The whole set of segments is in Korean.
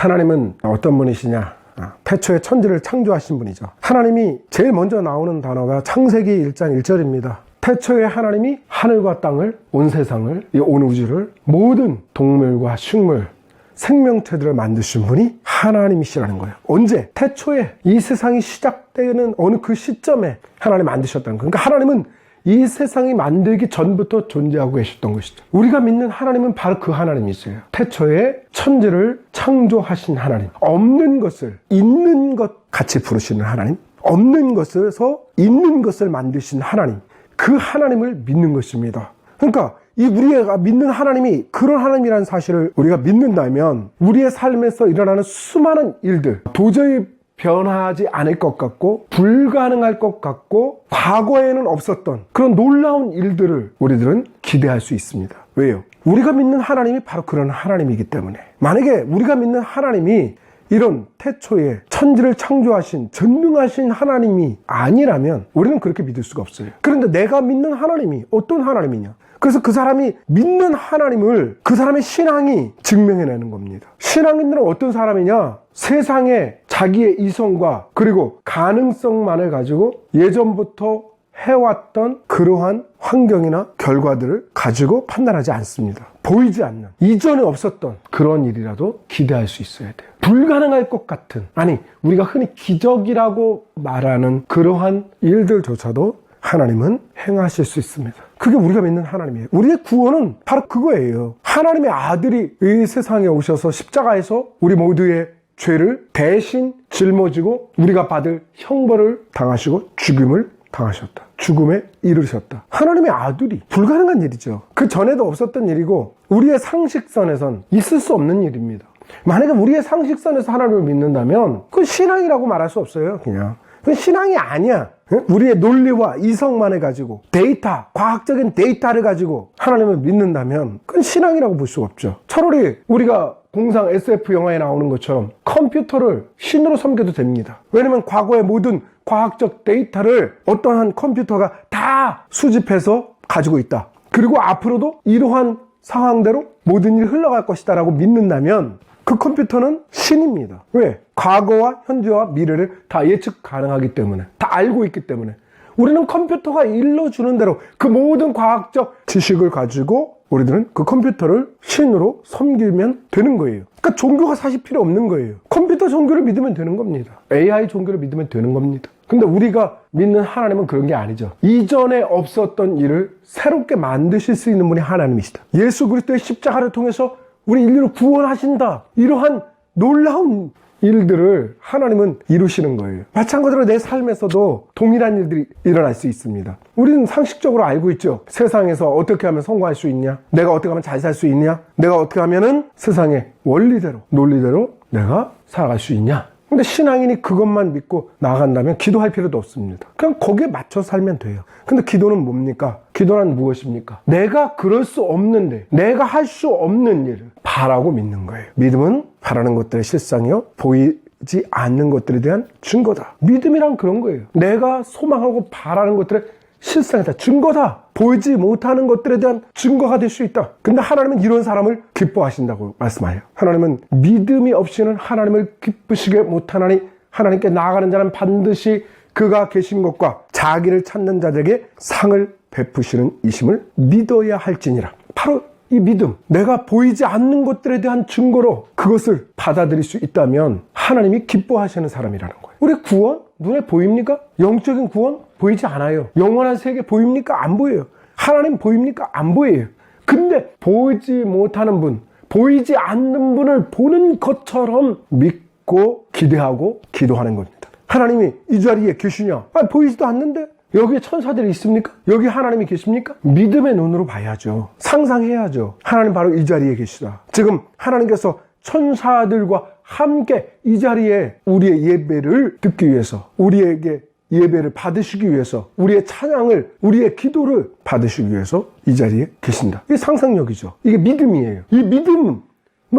하나님은 어떤 분이시냐? 태초에 천지를 창조하신 분이죠. 하나님이 제일 먼저 나오는 단어가 창세기 1장 1절입니다. 태초에 하나님이 하늘과 땅을, 온 세상을, 온 우주를, 모든 동물과 식물, 생명체들을 만드신 분이 하나님이시라는 거예요. 언제? 태초에 이 세상이 시작되는 어느 그 시점에 하나님 만드셨다는 거예요. 그러니까 하나님은 이 세상이 만들기 전부터 존재하고 계셨던 것이죠. 우리가 믿는 하나님은 바로 그 하나님이세요. 태초에 천지를 창조하신 하나님. 없는 것을 있는 것 같이 부르시는 하나님. 없는 것에서 있는 것을 만드신 하나님. 그 하나님을 믿는 것입니다. 그러니까 이 우리가 믿는 하나님이 그런 하나님이라는 사실을 우리가 믿는다면 우리의 삶에서 일어나는 수많은 일들, 도저히 변하지 않을 것 같고 불가능할 것 같고 과거에는 없었던 그런 놀라운 일들을 우리들은 기대할 수 있습니다. 왜요? 우리가 믿는 하나님이 바로 그런 하나님이기 때문에. 만약에 우리가 믿는 하나님이 이런 태초에 천지를 창조하신 전능하신 하나님이 아니라면 우리는 그렇게 믿을 수가 없어요. 그런데 내가 믿는 하나님이 어떤 하나님이냐? 그래서 그 사람이 믿는 하나님을 그 사람의 신앙이 증명해내는 겁니다. 신앙인들은 어떤 사람이냐? 세상에 자기의 이성과 그리고 가능성만을 가지고 예전부터 해왔던 그러한 환경이나 결과들을 가지고 판단하지 않습니다. 보이지 않는, 이전에 없었던 그런 일이라도 기대할 수 있어야 돼요. 불가능할 것 같은, 아니 우리가 흔히 기적이라고 말하는 그러한 일들조차도 하나님은 행하실 수 있습니다. 그게 우리가 믿는 하나님이에요. 우리의 구원은 바로 그거예요. 하나님의 아들이 이 세상에 오셔서 십자가에서 우리 모두의 죄를 대신 짊어지고 우리가 받을 형벌을 당하시고 죽음을 당하셨다. 죽음에 이르셨다. 하나님의 아들이 불가능한 일이죠. 그 전에도 없었던 일이고 우리의 상식선에선 있을 수 없는 일입니다. 만약에 우리의 상식선에서 하나님을 믿는다면 그건 신앙이라고 말할 수 없어요. 그냥 그건 신앙이 아니야. 우리의 논리와 이성만을 가지고 데이터, 과학적인 데이터를 가지고 하나님을 믿는다면 그건 신앙이라고 볼 수가 없죠. 차라리 우리가 공상 SF 영화에 나오는 것처럼 컴퓨터를 신으로 섬겨도 됩니다. 왜냐면 과거의 모든 과학적 데이터를 어떠한 컴퓨터가 다 수집해서 가지고 있다. 그리고 앞으로도 이러한 상황대로 모든 일이 흘러갈 것이다 라고 믿는다면 그 컴퓨터는 신입니다. 왜? 과거와 현재와 미래를 다 예측 가능하기 때문에, 다 알고 있기 때문에 우리는 컴퓨터가 일러주는 대로 그 모든 과학적 지식을 가지고 우리들은 그 컴퓨터를 신으로 섬기면 되는 거예요. 그러니까 종교가 사실 필요 없는 거예요. 컴퓨터 종교를 믿으면 되는 겁니다. AI 종교를 믿으면 되는 겁니다. 근데 우리가 믿는 하나님은 그런 게 아니죠. 이전에 없었던 일을 새롭게 만드실 수 있는 분이 하나님이시다. 예수 그리스도의 십자가를 통해서 우리 인류를 구원하신다. 이러한 놀라운 일들을 하나님은 이루시는 거예요. 마찬가지로 내 삶에서도 동일한 일들이 일어날 수 있습니다. 우리는 상식적으로 알고 있죠. 세상에서 어떻게 하면 성공할 수 있냐? 내가 어떻게 하면 잘 살 수 있냐? 내가 어떻게 하면은 세상의 원리대로, 논리대로 내가 살아갈 수 있냐? 근데 신앙인이 그것만 믿고 나아간다면 기도할 필요도 없습니다. 그냥 거기에 맞춰 살면 돼요. 근데 기도는 뭡니까? 기도란 무엇입니까? 내가 그럴 수 없는데, 내가 할 수 없는 일을 바라고 믿는 거예요. 믿음은 바라는 것들의 실상이요, 보이지 않는 것들에 대한 증거다. 믿음이란 그런 거예요. 내가 소망하고 바라는 것들의 실상이다. 증거다. 보이지 못하는 것들에 대한 증거가 될 수 있다. 근데 하나님은 이런 사람을 기뻐하신다고 말씀하여요. 하나님은 믿음이 없이는 하나님을 기쁘시게 못하나니 하나님께 나아가는 자는 반드시 그가 계신 것과 자기를 찾는 자들에게 상을 베푸시는 이심을 믿어야 할지니라. 바로 이 믿음, 내가 보이지 않는 것들에 대한 증거로 그것을 받아들일 수 있다면 하나님이 기뻐하시는 사람이라는 거예요. 우리 구원? 눈에 보입니까? 영적인 구원? 보이지 않아요. 영원한 세계 보입니까? 안 보여요. 하나님 보입니까? 안 보여요. 근데 보이지 못하는 분, 보이지 않는 분을 보는 것처럼 믿고 기대하고 기도하는 겁니다. 하나님이 이 자리에 계시냐? 보이지도 않는데? 여기에 천사들이 있습니까? 여기 하나님이 계십니까? 믿음의 눈으로 봐야죠. 상상해야죠. 하나님 바로 이 자리에 계시다. 지금 하나님께서 천사들과 함께 이 자리에 우리의 예배를 듣기 위해서, 우리에게 예배를 받으시기 위해서, 우리의 찬양을, 우리의 기도를 받으시기 위해서 이 자리에 계신다. 이게 상상력이죠. 이게 믿음이에요. 이 믿음을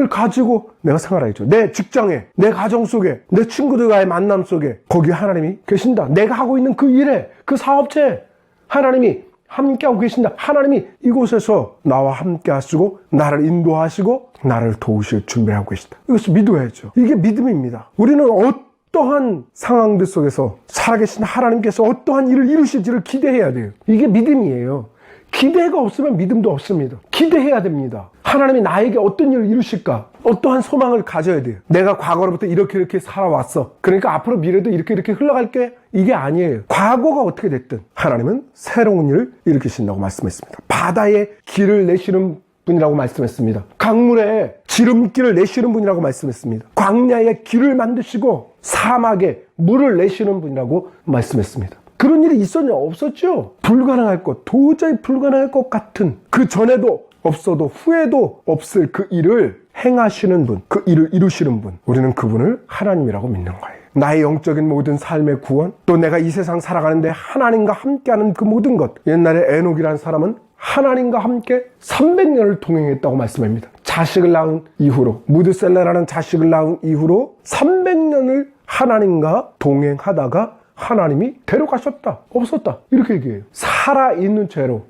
가지고 내가 생활하겠죠. 내 직장에, 내 가정 속에, 내 친구들과의 만남 속에 거기에 하나님이 계신다. 내가 하고 있는 그 일에, 그 사업체에 하나님이 함께하고 계신다. 하나님이 이곳에서 나와 함께 하시고 나를 인도하시고 나를 도우실 준비를 하고 계신다. 이것을 믿어야죠. 이게 믿음입니다. 우리는 어떠한 상황들 속에서 살아계신 하나님께서 어떠한 일을 이루실지를 기대해야 돼요. 이게 믿음이에요. 기대가 없으면 믿음도 없습니다. 기대해야 됩니다. 하나님이 나에게 어떤 일을 이루실까? 어떠한 소망을 가져야 돼요. 내가 과거로부터 이렇게 살아왔어. 그러니까 앞으로 미래도 이렇게 흘러갈게. 이게 아니에요. 과거가 어떻게 됐든 하나님은 새로운 일을 일으키신다고 말씀했습니다. 바다에 길을 내시는 분이라고 말씀했습니다. 강물에 지름길을 내시는 분이라고 말씀했습니다. 광야에 길을 만드시고 사막에 물을 내시는 분이라고 말씀했습니다. 그런 일이 있었냐? 없었죠. 불가능할 것, 도저히 불가능할 것 같은, 그 전에도 없어도 후에도 없을 그 일을 행하시는 분, 그 일을 이루시는 분, 우리는 그분을 하나님이라고 믿는 거예요. 나의 영적인 모든 삶의 구원, 또 내가 이 세상 살아가는데 하나님과 함께하는 그 모든 것. 옛날에 에녹이라는 사람은 하나님과 함께 300년을 동행했다고 말씀합니다. 자식을 낳은 이후로, 무드셀라라는 자식을 낳은 이후로 300년을 하나님과 동행하다가 하나님이 데려가셨다. 없었다. 이렇게 얘기해요. 살아있는 죄로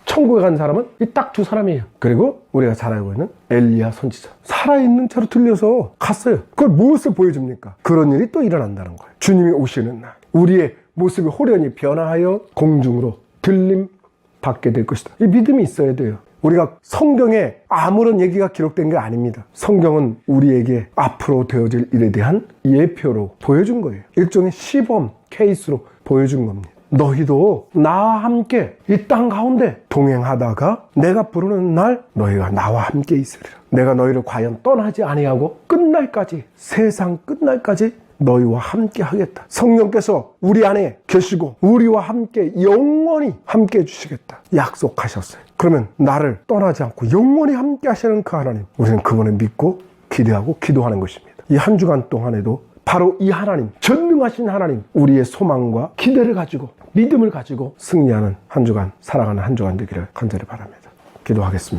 천국에 간 사람은 이 딱 두 사람이에요. 그리고 우리가 잘 알고 있는 엘리야 선지자. 살아있는 채로 들려서 갔어요. 그걸 무엇을 보여줍니까? 그런 일이 또 일어난다는 거예요. 주님이 오시는 날 우리의 모습이 호련히 변화하여 공중으로 들림 받게 될 것이다. 이 믿음이 있어야 돼요. 우리가 성경에 아무런 얘기가 기록된 게 아닙니다. 성경은 우리에게 앞으로 되어질 일에 대한 예표로 보여준 거예요. 일종의 시범 케이스로 보여준 겁니다. 너희도 나와 함께 이 땅 가운데 동행하다가 내가 부르는 날 너희가 나와 함께 있으리라. 내가 너희를 과연 떠나지 아니하고 끝날까지, 세상 끝날까지 너희와 함께 하겠다. 성령께서 우리 안에 계시고 우리와 함께 영원히 함께 해주시겠다 약속하셨어요. 그러면 나를 떠나지 않고 영원히 함께 하시는 그 하나님, 우리는 그분을 믿고 기대하고 기도하는 것입니다. 이 한 주간 동안에도 바로 이 하나님, 전능하신 하나님, 우리의 소망과 기대를 가지고 믿음을 가지고 승리하는 한 주간, 살아가는 한 주간 되기를 간절히 바랍니다. 기도하겠습니다.